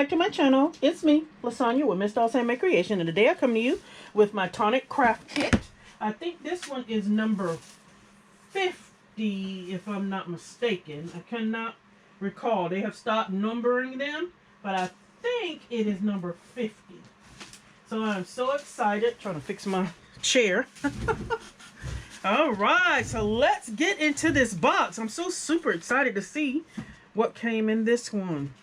back to my channel. It's me, Lasagna with Miss Doll's Handmade Creation, and today I come to you with my Tonic craft kit. I think this one is number 50, if I'm not mistaken. I cannot recall. They have stopped numbering them, but I think it is number 50. So I'm so excited. Trying to fix my chair. All right, so let's get into this box. I'm so super excited to see what came in this one.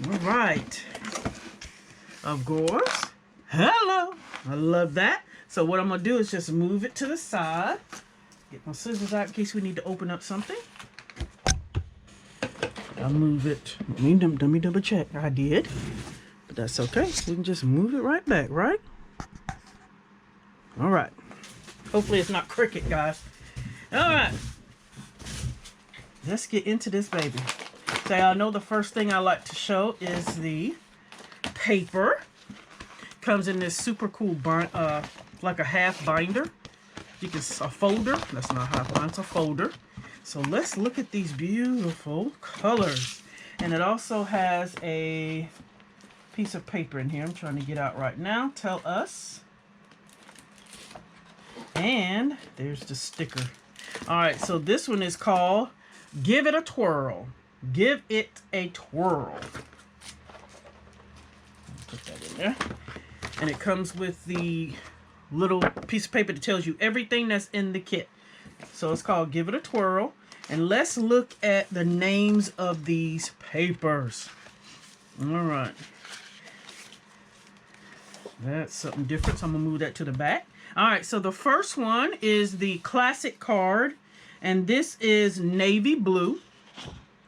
All right. Of course. Hello. I love that. So what I'm going to do is just move it to the side. Get my scissors out in case we need to open up something. I'll move it. Let me double check. I did. But that's okay. We can just move it right back, right? All right. Hopefully it's not cricket, guys. All right. Let's get into this baby. So I know the first thing I like to show is the paper. Comes in this super cool like a half binder. You can a folder. That's not half binder, it's a folder. So let's look at these beautiful colors. And it also has a piece of paper in here. I'm trying to get out right now. Tell us. And there's the sticker. All right, so this one is called Give It a Twirl. Give it a twirl. Put that in there. And it comes with the little piece of paper that tells you everything that's in the kit. So it's called Give It a Twirl. And let's look at the names of these papers. All right. That's something different, so I'm going to move that to the back. All right, so the first one is the classic card. And this is navy blue.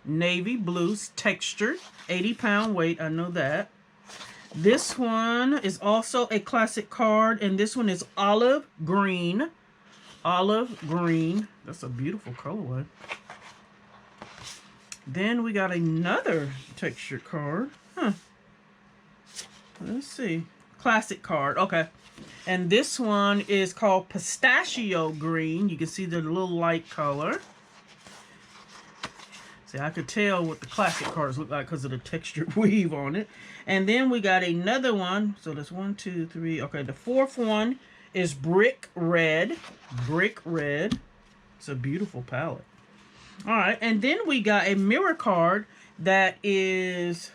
Navy blue's textured, 80-pound weight, I know that. This one is also a classic card, and this one is olive green. Olive green. That's a beautiful colorway. Then we got another textured card. Let's see. Classic card. Okay. And this one is called pistachio green. You can see the little light color. See, I could tell what the classic cards look like because of the textured weave on it. And then we got another one. So there's 1, 2, 3. Okay, the fourth one is brick red. Brick red. It's a beautiful palette. All right, and then we got a mirror card that is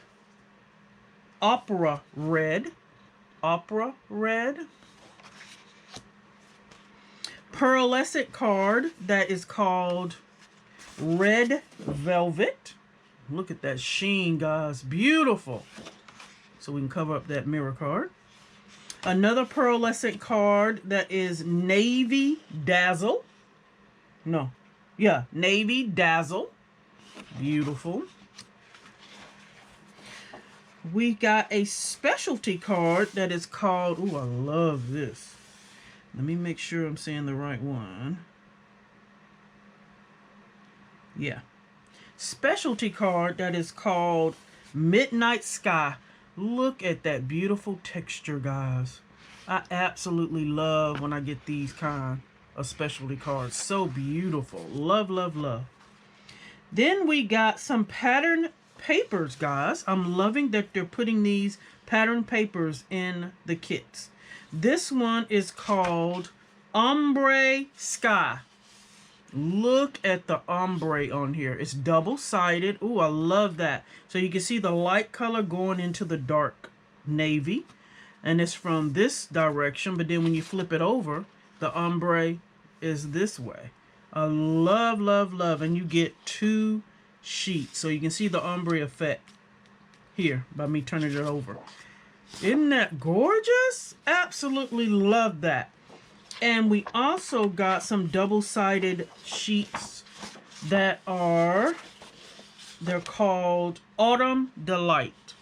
opera red. Opera red. Pearlescent card that is called Red Velvet. Look at that sheen, guys. Beautiful. So we can cover up that mirror card. Another pearlescent card that is Navy Dazzle. No. Yeah, Navy Dazzle. Beautiful. We got a specialty card that is called... Ooh, I love this. Let me make sure I'm saying the right one. Yeah. Specialty card that is called Midnight Sky. Look at that beautiful texture, guys. I absolutely love when I get these kind of specialty cards. So beautiful. Love, love, love. Then we got some pattern papers, guys. I'm loving that they're putting these pattern papers in the kits. This one is called Ombre Sky. Look at the ombre on here. It's double-sided. Ooh, I love that. So you can see the light color going into the dark navy. And it's from this direction. But then when you flip it over, the ombre is this way. I love, love, love. And you get 2 sheets. So you can see the ombre effect here by me turning it over. Isn't that gorgeous? Absolutely love that. And we also got some double-sided sheets that they're called Autumn Delight.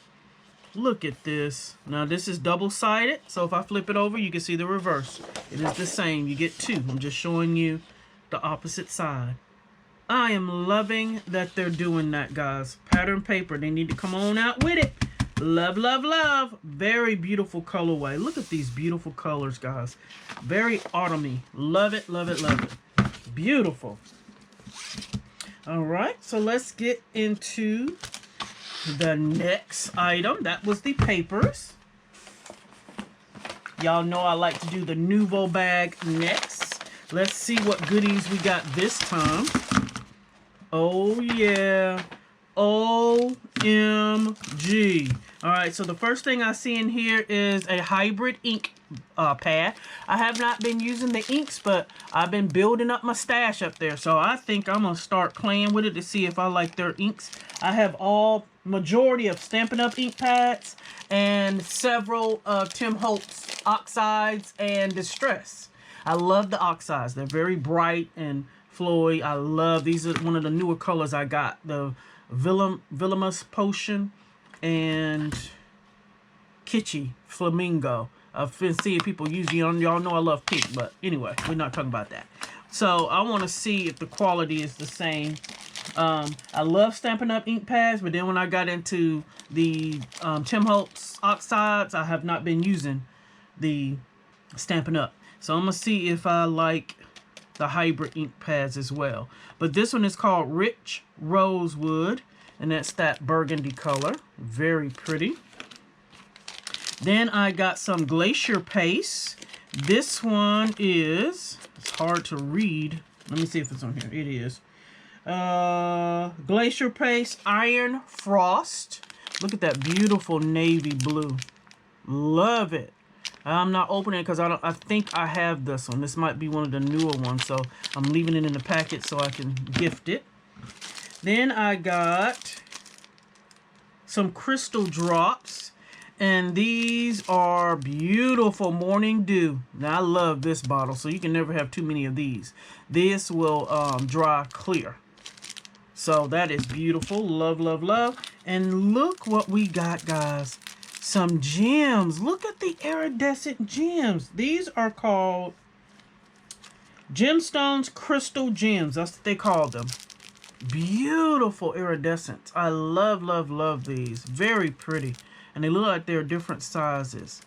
Look at this. Now this is double-sided, so if I flip it over, you can see the reverse. It is the same. You get 2. I'm just showing you the opposite side. I am loving that they're doing that, guys. Pattern paper. They need to come on out with it. Love, love, love. Very beautiful colorway. Look at these beautiful colors, guys. Very autumny. Love it, love it, love it. Beautiful. All right, so let's get into the next item. That was the papers. Y'all know I like to do the Nouveau bag next. Let's see what goodies we got this time. Oh yeah. OMG. Alright, so the first thing I see in here is a hybrid ink pad. I have not been using the inks, but I've been building up my stash up there. So I think I'm going to start playing with it to see if I like their inks. I have majority of Stampin' Up! Ink pads and several Tim Holtz oxides and Distress. I love the oxides. They're very bright and flowy. I love these. Are one of the newer colors I got. The Villamus Potion and Kitschy Flamingo. I've been seeing people using it. Y'all know I love pink, but anyway, we're not talking about that. So I want to see if the quality is the same. I love Stampin' Up! Ink pads, but then when I got into the Tim Holtz oxides, I have not been using the Stampin' Up! So I'm going to see if I like the hybrid ink pads as well. But this one is called Rich Rosewood, and that's that burgundy color. Very pretty. Then I got some Glacier Paste. This one is, it's hard to read. Let me see if it's on here. It is. Glacier Paste Iron Frost. Look at that beautiful navy blue. Love it. I'm not opening it because I think I have this one. This might be one of the newer ones, so I'm leaving it in the packet so I can gift it. Then I got some crystal drops, and these are beautiful Morning Dew. Now I love this bottle, so you can never have too many of these. This will dry clear. So that is beautiful. Love, love, love. And look what we got, guys. Some gems. Look at the iridescent gems. These are called Gemstones Crystal Gems. That's what they call them. Beautiful iridescence. I love, love, love these. Very pretty. And they look like they're different sizes.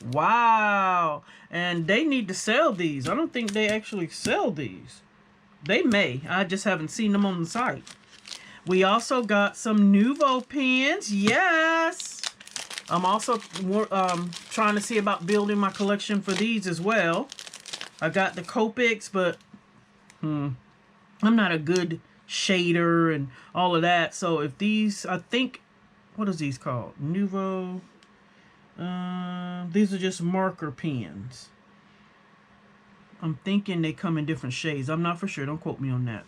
Wow. And they need to sell these. I don't think they actually sell these. They may. I just haven't seen them on the site. We also got some Nouveau pens. Yes. I'm also trying to see about building my collection for these as well. I got the Copics, but I'm not a good shader and all of that. So if these, I think, what is these called? Nouveau. These are just marker pens. I'm thinking they come in different shades. I'm not for sure. Don't quote me on that.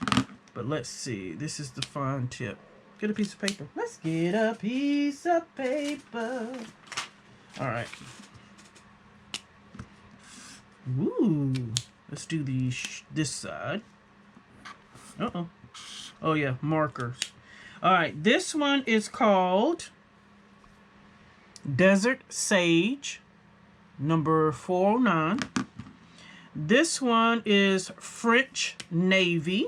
But let's see. This is the fine tip. Get a piece of paper. Let's get a piece of paper. All right. Ooh. Let's do this side. Uh-oh. Oh, yeah. Markers. All right. This one is called Desert Sage, number 409. This one is French Navy.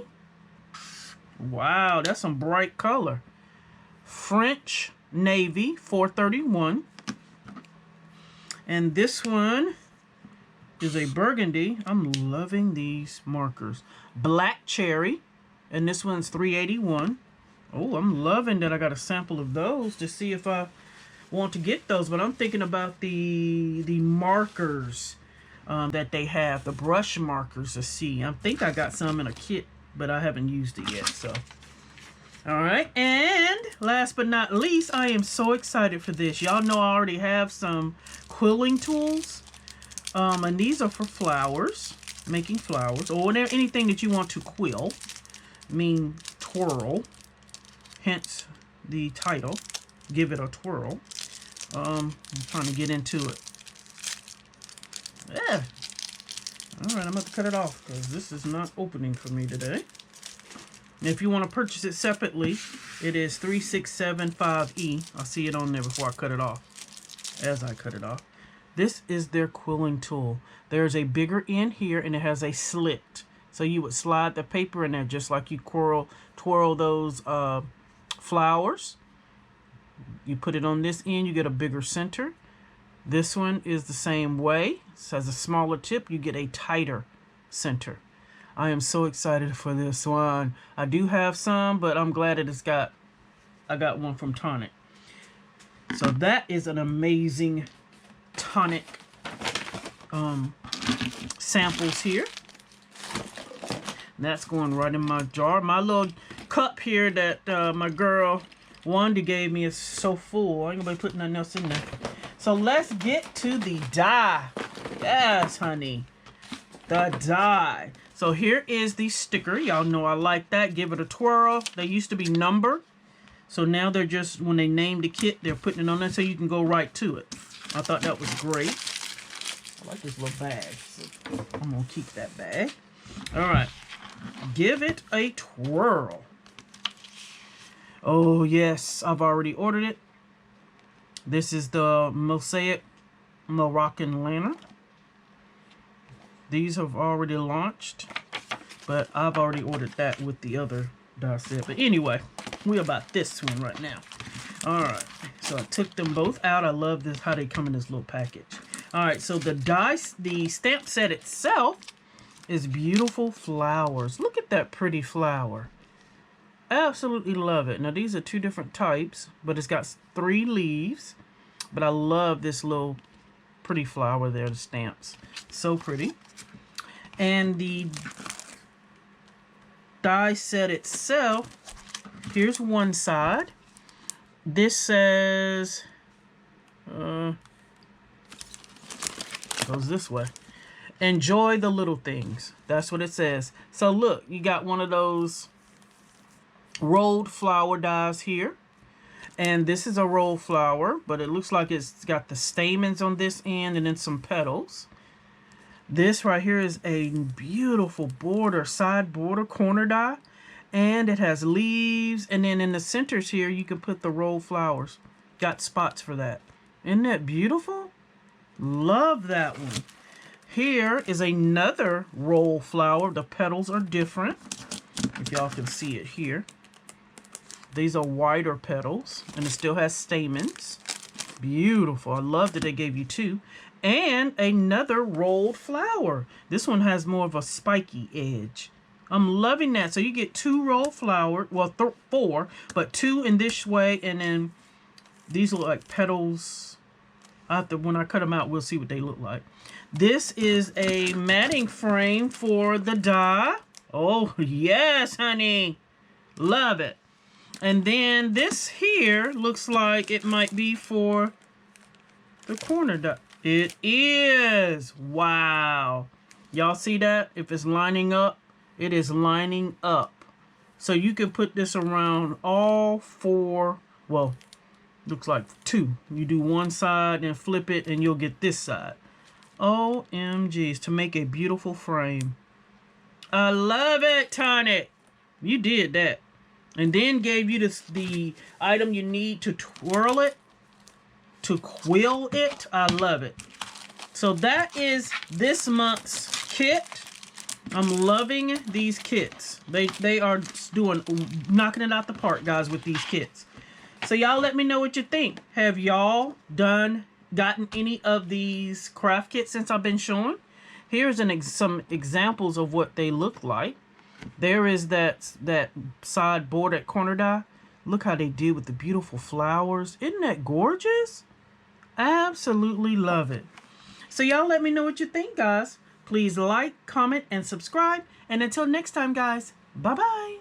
Wow, that's some bright color. French Navy, 431. And this one is a burgundy. I'm loving these markers. Black Cherry. And this one's 381. Oh, I'm loving that I got a sample of those to see if I want to get those. But I'm thinking about the markers that they have. The brush markers to see. I think I got some in a kit, but I haven't used it yet. So, all right. And last but not least, I am so excited for this. Y'all know I already have some quilling tools. And these are for flowers, making flowers, or whatever, anything that you want to quill, twirl, hence the title, give it a twirl. I'm trying to get into it. Yeah. All right, I'm going to cut it off because this is not opening for me today. And if you want to purchase it separately, it is 3675E. I'll see it on there before I cut it off, as I cut it off. This is their quilling tool. There's a bigger end here, and it has a slit. So you would slide the paper in there just like you twirl those flowers. You put it on this end, you get a bigger center. This one is the same way. It has a smaller tip. You get a tighter center. I am so excited for this one. I do have some, but I'm glad that I got one from Tonic. So that is an amazing Tonic samples here. That's going right in my jar. My little cup here that my girl Wanda gave me is so full. I ain't gonna be putting nothing else in there. So let's get to the die. Yes, honey. The die. So here is the sticker. Y'all know I like that. Give it a twirl. They used to be numbered. So now they're just, when they name the kit, they're putting it on there so you can go right to it. I thought that was great. I like this little bag. So I'm going to keep that bag. All right. Give it a twirl. Oh, yes. I've already ordered it. This is the Mosaic Moroccan Lantern. These have already launched, but I've already ordered that with the other die set. But anyway, we're about this one right now. All right, so I took them both out. I love this, how they come in this little package. All right, so the stamp set itself is beautiful flowers. Look at that pretty flower. Absolutely love it. Now, these are two different types, but it's got 3 leaves. But I love this little pretty flower there, the stamps. So pretty. And the die set itself, here's one side. This says, goes this way. Enjoy the little things. That's what it says. So look, you got one of those rolled flower dies here. And this is a rolled flower, but it looks like it's got the stamens on this end and then some petals. This right here is a beautiful border, side border corner die. And it has leaves. And then in the centers here, you can put the rolled flowers. Got spots for that. Isn't that beautiful? Love that one. Here is another rolled flower. The petals are different. If y'all can see it here. These are wider petals. And it still has stamens. Beautiful. I love that they gave you 2. And another rolled flower. This one has more of a spiky edge. I'm loving that. So you get 2 rolled flowers. Well, 4. But 2 in this way. And then these look like petals. When I cut them out, we'll see what they look like. This is a matting frame for the die. Oh, yes, honey. Love it. And then this here looks like it might be for the corner die. It is. Wow. Y'all see that? If it's lining up, it is lining up. So you can put this around all 4. Well, looks like 2. You do one side and flip it and you'll get this side. OMGs, to make a beautiful frame. I love it, Tonic. You did that. And then gave you the item you need to twirl it, to quill it. I love it. So that is this month's kit. I'm loving these kits. They are knocking it out the park, guys, with these kits. So y'all let me know what you think. Have y'all gotten any of these craft kits since I've been showing? Here's some examples of what they look like. There is that side border corner die. Look how they did with the beautiful flowers. Isn't that gorgeous? Absolutely love it. So y'all let me know what you think, guys. Please like, comment, and subscribe. And until next time, guys, bye-bye.